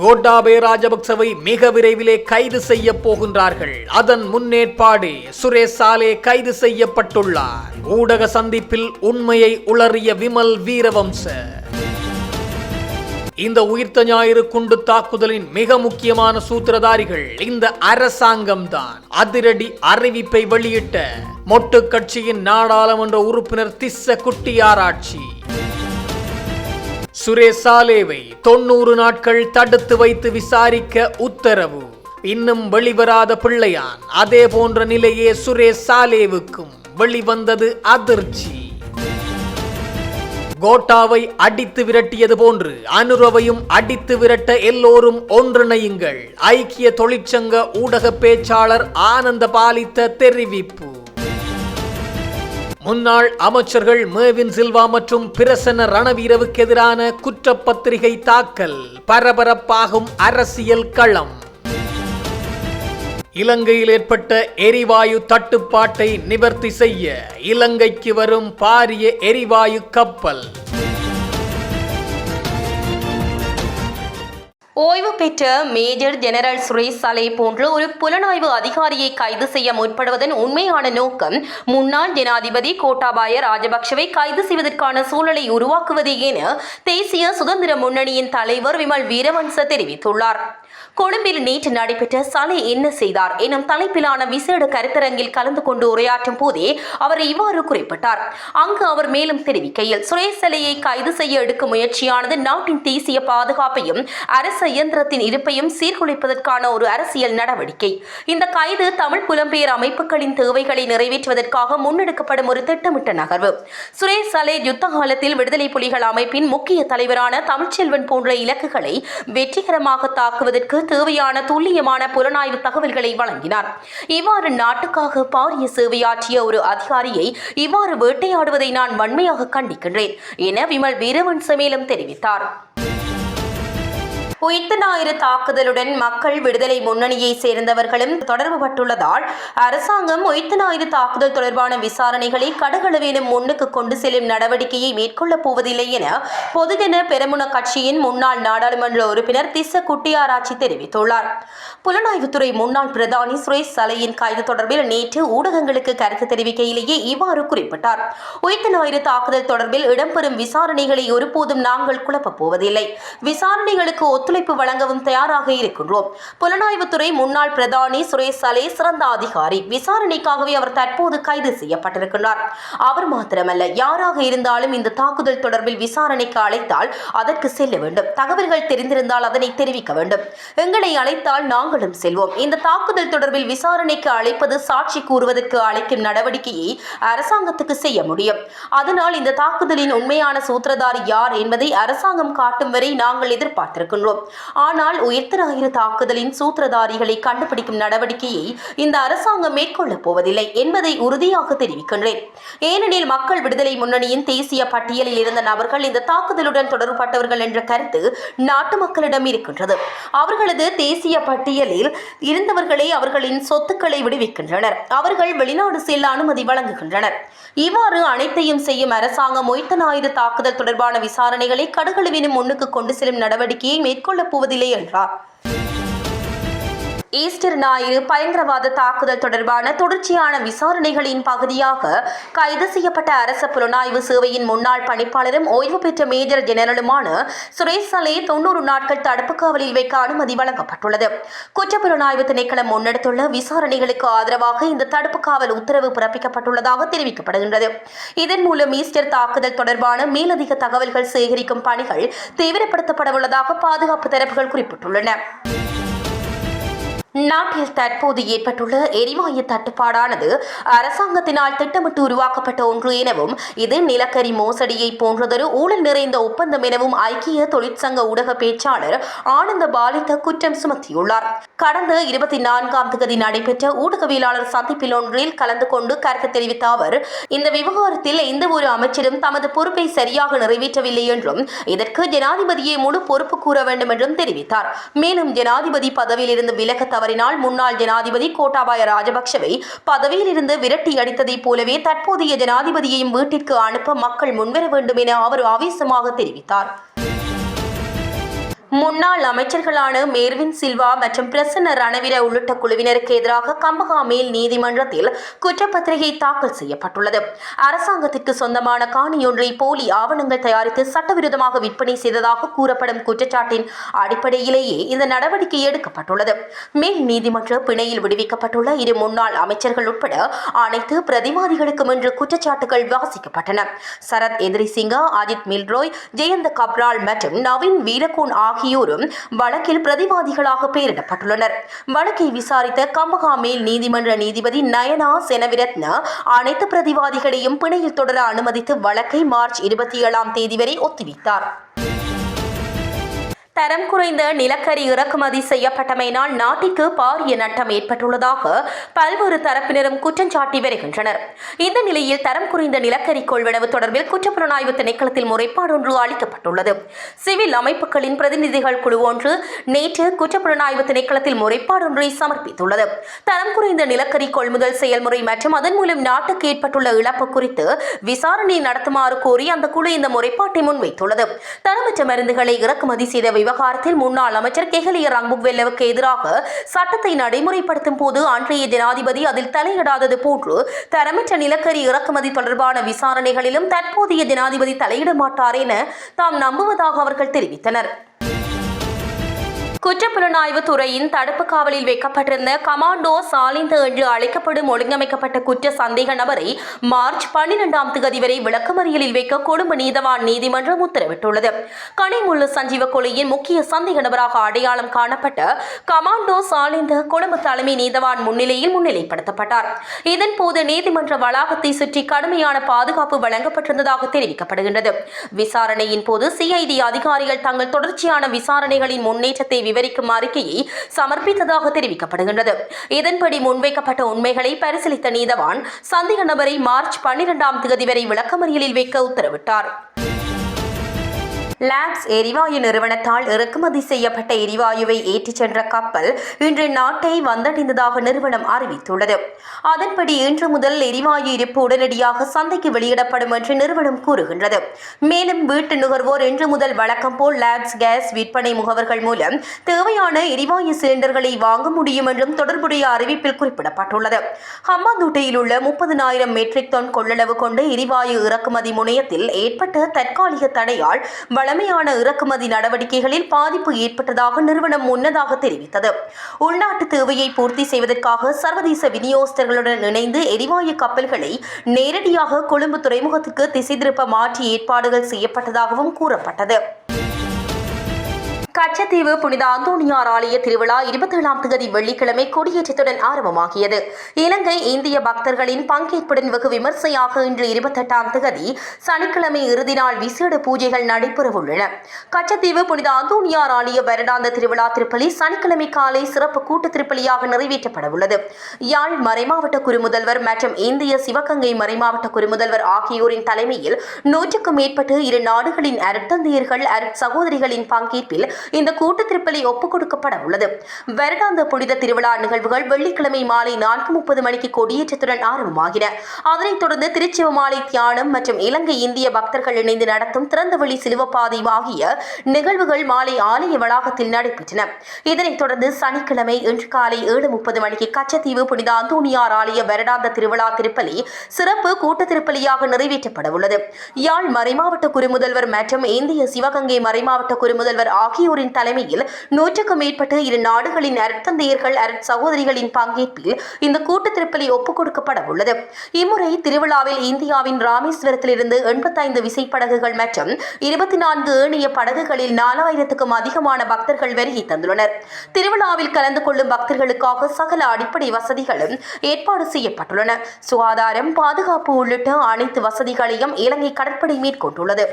கோட்டாபய ராஜபக்சவை மிக விரைவிலே கைது செய்ய போகின்றார்கள். அதன் முன்னேற்பாடு சுரேஷ் சாலே கைது செய்யப்பட்டுள்ளார். ஊடக சந்திப்பில் உண்மையை உளறிய விமல் வீரவம்ச. இந்த உயிர்த்த ஞாயிறு குண்டு தாக்குதலின் மிக முக்கியமான சூத்திரதாரிகள் இந்த அரசாங்கம்தான். அதிரடி அறிவிப்பை வெளியிட்ட மொட்டு கட்சியின் நாடாளுமன்ற உறுப்பினர் திஸ்ஸ குட்டியாராட்சி சுரேஷ் சாலேவை 90 நாட்கள் தடுத்து வைத்து விசாரிக்க உத்தரவு. இன்னும் வெளிவராத பிள்ளையான். அதே போன்ற நிலையே சுரேஷ் சாலேவுக்கும் வெளிவந்தது அதிர்ச்சி. கோட்டாவை அடித்து விரட்டியது போன்று அனுரவையும் அடித்து விரட்ட எல்லோரும் ஒன்றிணையுங்கள். ஐக்கிய தொழிற்சங்க ஊடக பேச்சாளர் ஆனந்த பாலித்த தெரிவிப்பு. முன்னாள் அமைச்சர்கள் மேவின் சில்வா மற்றும் பிரசன்ன ரணவீரவுக்கு எதிரான குற்றப்பத்திரிகை தாக்கல். பரபரப்பாகும் அரசியல் களம். இலங்கையில் ஏற்பட்ட எரிவாயு தட்டுப்பாட்டை நிவர்த்தி செய்ய இலங்கைக்கு வரும் பாரிய எரிவாயு கப்பல். ஓய்வு பெற்ற மேஜர் ஜெனரல் சுரேஷ் சாலே போன்ற ஒரு புலனாய்வு அதிகாரியை கைது செய்ய முற்படுவதன் உண்மையான நோக்கம் முன்னாள் ஜனாதிபதி கோட்டாபாய ராஜபக்சவை கைது செய்வதற்கான சூழலை உருவாக்குவதே என தேசிய சுதந்திர முன்னணியின் தலைவர் விமல் வீரவன்ச தெரிவித்துள்ளார். கொழும்பில் நேற்று நடைபெற்ற சாலே என்ன செய்தார் எனும் தலைப்பிலான விசேட கருத்தரங்கில் கலந்து கொண்டு உரையாற்றும் போதே அவர் இவ்வாறு குறிப்பிட்டார். அங்கு அவர் மேலும் தெரிவிக்கையில், சுரேஷ் சாலேயை கைது செய்ய எடுக்கும் முயற்சியானது நாட்டின் தேசிய பாதுகாப்பையும் அரசு இயந்திரத்தின் இருப்பையும் சீர்குலைப்பதற்கான ஒரு அரசியல் நடவடிக்கை. இந்த கைது தமிழ் புலம்பெயர் அமைப்புகளின் தேவைகளை நிறைவேற்றுவதற்காக முன்னெடுக்கப்படும் ஒரு திட்டமிட்ட நகர்வு. சுரேஷ் சாலே யுத்த காலத்தில் விடுதலை புலிகள் அமைப்பின் முக்கிய தலைவரான தமிழ்ச்செல்வன் போன்ற இலக்குகளை வெற்றிகரமாக தாக்குவதற்கு தேவையான துல்லியமான புலனாய்வு தகவல்களை வழங்கினார். இவ்வாறு நாட்டுக்காக பாரிய சேவையாற்றிய ஒரு அதிகாரியை இவ்வாறு வேட்டையாடுவதை நான் வன்மையாக கண்டிக்கின்றேன் என விமல் வீரவன்ச மேலும் தெரிவித்தார். உயிர்த்த ஞாயிறு தாக்குதலுடன் மக்கள் விடுதலை முன்னணியை சேர்ந்தவர்களும் தொடர்பு பட்டுள்ளதால் அரசாங்கம் உயிர்த்த ஞாயிறு தாக்குதல் தொடர்பான விசாரணைகளை கடுகளவேனும் முன்னுக்கு கொண்டு செல்லும் நடவடிக்கையை மேற்கொள்ளப் போவதில்லை என பொதுஜன பெரமுன கட்சியின் முன்னாள் நாடாளுமன்ற உறுப்பினர் திஸ்ஸ குட்டியாராட்சி தெரிவித்துள்ளார். புலனாய்வுத்துறை முன்னாள் பிரதானி சுரேஷ் சாலேயின் கைது தொடர்பில் நேற்று ஊடகங்களுக்கு கருத்து தெரிவிக்கையிலேயே இவ்வாறு குறிப்பிட்டார். உயிர்த்த ஞாயிறு தாக்குதல் தொடர்பில் இடம்பெறும் விசாரணைகளை ஒருபோதும் நாங்கள் குழப்பப் போவதில்லை. விசாரணைகளுக்கு ஒத்துழைப்பு வழங்கவும் தயாராக இருக்கின்றோம். புலனாய்வுத்துறை முன்னாள் பிரதானி சுரேஷ் சாலே சிறந்த அதிகாரி. விசாரணைக்காகவே அவர் தற்போது கைது செய்யப்பட்டிருக்கிறார். அவர் மாத்திரமல்ல, யாராக இருந்தாலும் இந்த தாக்குதல் தொடர்பில் விசாரணைக்கு அழைத்தால் அதற்கு செல்ல வேண்டும். தகவல்கள் தெரிந்திருந்தால் அதனை தெரிவிக்க வேண்டும். எங்களை அழைத்தால் நாங்களும் செல்வோம். இந்த தாக்குதல் தொடர்பில் விசாரணைக்கு அழைப்பது சாட்சி கூறுவதற்கு அழைக்கும் நடவடிக்கையை அரசாங்கத்துக்கு செய்ய முடியும். அதனால் இந்த தாக்குதலின் உண்மையான சூத்திரதாரி யார் என்பதை அரசாங்கம் காட்டும் வரை நாங்கள் எதிர்பார்த்திருக்கின்றோம். ஆனால் உயிர்த்த ஞாயிறு தாக்குதலின் சூத்திரதாரிகளை கண்டுபிடிக்கும் நடவடிக்கையை இந்த அரசாங்கம் மேற்கொள்ளப் போவதில்லை என்பதை உறுதியாக தெரிவிக்கின்றேன். ஏனெனில் மக்கள் விடுதலை முன்னணியின் தேசிய பட்டியலில் இருந்த நபர்கள் இந்த தாக்குதலுடன் தொடர்புபட்டவர்கள் என்ற கருத்து நாட்டு மக்களிடம் இருக்கின்றது. அவர்களது தேசிய பட்டியலில் இருந்தவர்களே அவர்களின் சொத்துக்களை விடுவிக்கின்றனர். அவர்கள் வெளிநாடு செல்ல அனுமதி வழங்குகின்றனர். இவ்வாறு அனைத்தையும் செய்யும் அரசாங்கம் உயிர்த்த ஞாயிறு தாக்குதல் தொடர்பான விசாரணைகளை கடுகளவினும் முன்னுக்கு கொண்டு செல்லும் நடவடிக்கையை மேற்கொள்ளப் போவதில்லை என்றார். ஈஸ்டர் ஞாயிறு பயங்கரவாத தாக்குதல் தொடர்பான தொடர்ச்சியான விசாரணைகளின் பகுதியாக கைது செய்யப்பட்ட அரச புலனாய்வு சேவையின் முன்னாள் பணிப்பாளரும் ஓய்வு பெற்ற மேஜர் ஜெனரலுமான சுரேஷ் சாலே 90 நாட்கள் தடுப்பு காவலில் வைக்க அனுமதி வழங்கப்பட்டுள்ளது. குற்றப்புலனாய்வு திணைக்களம் முன்னெடுத்துள்ள விசாரணைகளுக்கு ஆதரவாக இந்த தடுப்பு காவல் உத்தரவு பிறப்பிக்கப்பட்டுள்ளதாக தெரிவிக்கப்படுகின்றது. இதன் மூலம் ஈஸ்டர் தாக்குதல் தொடர்பான மேலதிக தகவல்கள் சேகரிக்கும் பணிகள் தீவிரப்படுத்தப்படவுள்ளதாக பாதுகாப்பு தரப்புகள் குறிப்பிட்டுள்ளன. நாட்டில் தற்போது ஏற்பட்டுள்ள எரிவாயு தட்டுப்பாடானது அரசாங்கத்தினால் திட்டமிட்டு உருவாக்கப்பட்ட ஒன்று எனவும் இது நிலக்கரி மோசடியை போன்றதொரு ஊழல் நிறைந்த ஒப்பந்தம் எனவும் ஐக்கிய தொழிற்சங்க ஊடக பேச்சாளர் ஆனந்த பாலித்த குற்றம் சுமத்தியுள்ளார். கடந்த 24ஆம் தேதி நடைபெற்ற ஊடகவியலாளர் சந்திப்பில் ஒன்றில் கலந்து கொண்டு கருத்து தெரிவித்த அவர், இந்த விவகாரத்தில் எந்த ஒரு அமைச்சரும் தமது பொறுப்பை சரியாக நிறைவேற்றவில்லை என்றும் இதற்கு ஜனாதிபதியே முழு பொறுப்பு கூற வேண்டும் என்றும் தெரிவித்தார். மேலும் ஜனாதிபதி பதவியில் இருந்து விலக தவறினால் முன்னாள் ஜனாதிபதி கோட்டாபாய ராஜபக்சவை பதவியில் இருந்து விரட்டி அடித்ததைப் போலவே தற்போதைய ஜனாதிபதியையும் வீட்டிற்கு அனுப்ப மக்கள் முன்வர வேண்டும் என அவர் ஆவேசமாக தெரிவித்தார். முன்னாள் அமைச்சர்களான மேர்வின் சில்வா மற்றும் பிரசன்ன ரணவீர உள்ளிட்ட குழுவினருக்கு எதிராக கம்பஹா மேல் நீதிமன்றத்தில் குற்றப்பத்திரிகை தாக்கல் செய்யப்பட்டுள்ளது. அரசாங்கத்திற்கு சொந்தமான காணியொன்றை போலி ஆவணங்கள் தயாரித்து சட்டவிரோதமாக விற்பனை செய்ததாக கூறப்படும் குற்றச்சாட்டின் அடிப்படையிலேயே இந்த நடவடிக்கை எடுக்கப்பட்டுள்ளது. மேல் நீதிமன்ற பிணையில் விடுவிக்கப்பட்டுள்ள இரு முன்னாள் அமைச்சர்கள் உட்பட அனைத்து பிரதிவாதிகளுக்கும் இன்று குற்றச்சாட்டுகள் வாசிக்கப்பட்டன. சரத் எதிரிசிங்கா, அஜித் மில்ரோய், ஜெயந்த கப்ரால் மற்றும் நவீன் வீரகோன் ஆகியோரும் வழக்கில் பிரதிவாதிகளாக பெயரிடப்பட்டுள்ளனர். வழக்கை விசாரித்த கம்பஹா மேல் நீதிமன்ற நீதிபதி நயனா செனவிரத்ன அனைத்து பிரதிவாதிகளையும் பிணையில் தொடர அனுமதித்து வழக்கை மார்ச் 27ஆம் தேதி வரை ஒத்திவைத்தார். தரம் குறைந்த நிலக்கரி இறக்குமதி செய்யப்பட்டமையினால் நாட்டிற்கு பாரிய நட்டம் ஏற்பட்டுள்ளதாக பல்வேறு தரப்பினரும் குற்றம் சாட்டி வருகின்றனர். இந்த நிலையில் தரம் குறைந்த நிலக்கரி கொள்வனவு தொடர்பில் குற்றப்புலனாய்வு திணைக்களத்தில் முறைப்பாடு ஒன்று அளிக்கப்பட்டுள்ளது. சிவில் அமைப்புகளின் பிரதிநிதிகள் குழு ஒன்று நேற்று குற்றப்புலனாய்வு திணைக்களத்தில் முறைப்பாடு ஒன்றை சமர்ப்பித்துள்ளது. தரம் குறைந்த நிலக்கரி கொள்முதல் செயல்முறை மற்றும் அதன் மூலம் நாட்டுக்கு ஏற்பட்டுள்ள இழப்பு குறித்து விசாரணை நடத்துமாறு கோரி அந்த குழு இந்த முறைப்பாட்டை முன்வைத்துள்ளது. தரமற்ற மருந்துகளை இறக்குமதி செய்த விவகாரத்தில் முன்னாள் அமைச்சர் கெஹலிய ரங்புக்வெல்லவுக்கு எதிராக சட்டத்தை நடைமுறைப்படுத்தும் போது அன்றைய ஜனாதிபதி அதில் தலையிடாதது போன்று தரமற்ற நிலக்கரி இறக்குமதி தொடர்பான விசாரணைகளிலும் தற்போதைய ஜனாதிபதி தலையிட மாட்டார் என தாம் நம்புவதாக அவர்கள் தெரிவித்தனர். குற்றப்புலனாய்வு துறையின் தடுப்பு காவலில் வைக்கப்பட்டிருந்த கமாண்டோ சாலிந்த என்று அழைக்கப்படும் ஒழுங்கமைக்கப்பட்ட குற்ற சந்தேக நபரை மார்ச் 12ஆம் தேதி வரை விளக்கமறியலில் வைக்க கொழும்பு நீதவான் நீதிமன்றம் உத்தரவிட்டுள்ளது. கனிமுள்ளு சஞ்சீவ கொலையின் முக்கிய சந்தேக நபராக அடையாளம் காணப்பட்ட கமாண்டோ சாலிந்த கொழும்பு தலைமை நீதவான் முன்னிலையில் முன்னிலைப்படுத்தப்பட்டார். இதன்போது நீதிமன்ற வளாகத்தை சுற்றி கடுமையான பாதுகாப்பு வழங்கப்பட்டிருந்ததாக தெரிவிக்கப்படுகின்றது. விசாரணையின் போது சிஐடி அதிகாரிகள் தங்கள் தொடர்ச்சியான விசாரணைகளின் முன்னேற்றத்தை விவரிக்கும் அறிக்கையை சமர்ப்பித்ததாக தெரிவிக்கப்படுகின்றது. இதன்படி முன்வைக்கப்பட்ட உண்மைகளை பரிசீலித்த நீதவான் சந்தேக நபரை மார்ச் 12ஆம் தேதி வரை விளக்கமறியலில் வைக்க உத்தரவிட்டார். லாப்ஸ் எரிவாயு நிறுவனத்தால் இறக்குமதி செய்யப்பட்ட எரிவாயுவை ஏற்றிச் சென்ற கப்பல் இன்று நாட்டை வந்தடைந்ததாக நிறுவனம் அறிவித்துள்ளது. அதன்படி இன்று முதல் எரிவாயு இருப்பு உடனடியாக சந்தைக்கு வெளியிடப்படும் என்று நிறுவனம் கூறுகின்றது. மேலும் வீட்டு நுகர்வோர் இன்று முதல் வழக்கம் போல் லாப்ஸ் கேஸ் விற்பனை முகவர்கள் மூலம் தேவையான எரிவாயு சிலிண்டர்களை வாங்க முடியும் என்றும் தொடர்புடைய அறிவிப்பில் குறிப்பிடப்பட்டுள்ளது. ஹம்பாந்தோட்டையில் உள்ள 30,000 மெட்ரிக் டன் கொள்ளளவு கொண்ட எரிவாயு இறக்குமதி முனையத்தில் ஏற்பட்ட தற்காலிக தடையால் வழமையான இறக்குமதி நடவடிக்கைகளில் பாதிப்பு ஏற்பட்டதாக நிறுவனம் முன்னதாக தெரிவித்தது. உள்நாட்டு தேவையை பூர்த்தி செய்வதற்காக சர்வதேச விநியோகஸ்தர்களுடன் இணைந்து எரிவாயு கப்பல்களை நேரடியாக கொழும்பு துறைமுகத்துக்கு திசை திருப்ப மாற்றி ஏற்பாடுகள் செய்யப்பட்டதாகவும் கூறப்பட்டது. கச்சத்தீவு புனித அந்தோணியார் ஆலய திருவிழா 27ஆம் தேதி வெள்ளிக்கிழமை கொடியேற்றத்துடன் ஆரம்பமாகியது. இலங்கை இந்திய பக்தர்களின் பங்கேற்புடன் வெகு விமர்சையாக இன்று 28ஆம் தேதி சனிக்கிழமை இறுதி நாள் விசேட பூஜைகள் நடைபெறவுள்ளன. கச்சத்தீவு புனித அந்தோணியார் ஆலய வருடாந்த திருவிழா திருப்பலி சனிக்கிழமை காலை சிறப்பு கூட்டு திருப்பலியாக நிறைவேற்றப்படவுள்ளது. யாழ் மறைமாவட்ட குறுமுதல்வர் மற்றும் இந்திய சிவகங்கை மறைமாவட்ட குறுமுதல்வர் ஆகியோரின் தலைமையில் 100க்கும் மேற்பட்ட இரு நாடுகளின் அருட்தந்தையர்கள் அருட்சகோதரிகளின் பங்கேற்பில் இந்த கூட்டு திருப்பலி ஒப்புக் கொடுக்கப்பட உள்ளது. வருடாந்த புனித திருவிழா நிகழ்வுகள் வெள்ளிக்கிழமை மாலை 4:30 மணிக்கு கொடியேற்றத்துடன் ஆரம்பமாகின. அதனைத் தொடர்ந்து திருச்சிவமாலை தியானம் மற்றும் இலங்கை இந்திய பக்தர்கள் இணைந்து நடத்தும் திறந்தவெளி சிலுவப்பாதை ஆகிய நிகழ்வுகள் மாலை ஆலய வளாகத்தில் நடைபெற்றன. இதனைத் தொடர்ந்து சனிக்கிழமை இன்று காலை 7:30 மணிக்கு கச்சத்தீவு புனித அந்தோணியார் ஆலய வருடாந்த திருவிழா திருப்பலி சிறப்பு கூட்டு திருப்பலியாக நிறைவேற்றப்பட உள்ளது. யாழ் மறைமாவட்ட குறுமுதல்வர் மற்றும் இந்திய சிவகங்கை மறைமாவட்ட குறுமுதல்வர் ஆகியோரின் தலைமையில் 100க்கும் மேற்பட்ட இரு நாடுகளின் அருட்தந்தையர்கள் அருட்சகோதரிகளின் பங்கேற்பில் இந்த கூட்டு திருப்பலி ஒப்புக் கொடுக்கப்பட உள்ளது. இம்முறை திருவிழாவில் இந்தியாவின் ராமேஸ்வரத்திலிருந்து 85 விசைப்படகுகள் மற்றும் 24 ஏனைய படகுகளில் 4000க்கும் அதிகமான பக்தர்கள் வருகை தந்துள்ளனர். திருவிழாவில் கலந்து கொள்ளும் பக்தர்களுக்காக சகல அடிப்படை வசதிகளும் ஏற்பாடு செய்யப்பட்டுள்ளன. சுகாதாரம், பாதுகாப்பு உள்ளிட்ட அனைத்து வசதிகளையும் இலங்கை கடற்படை மேற்கொண்டுள்ளது.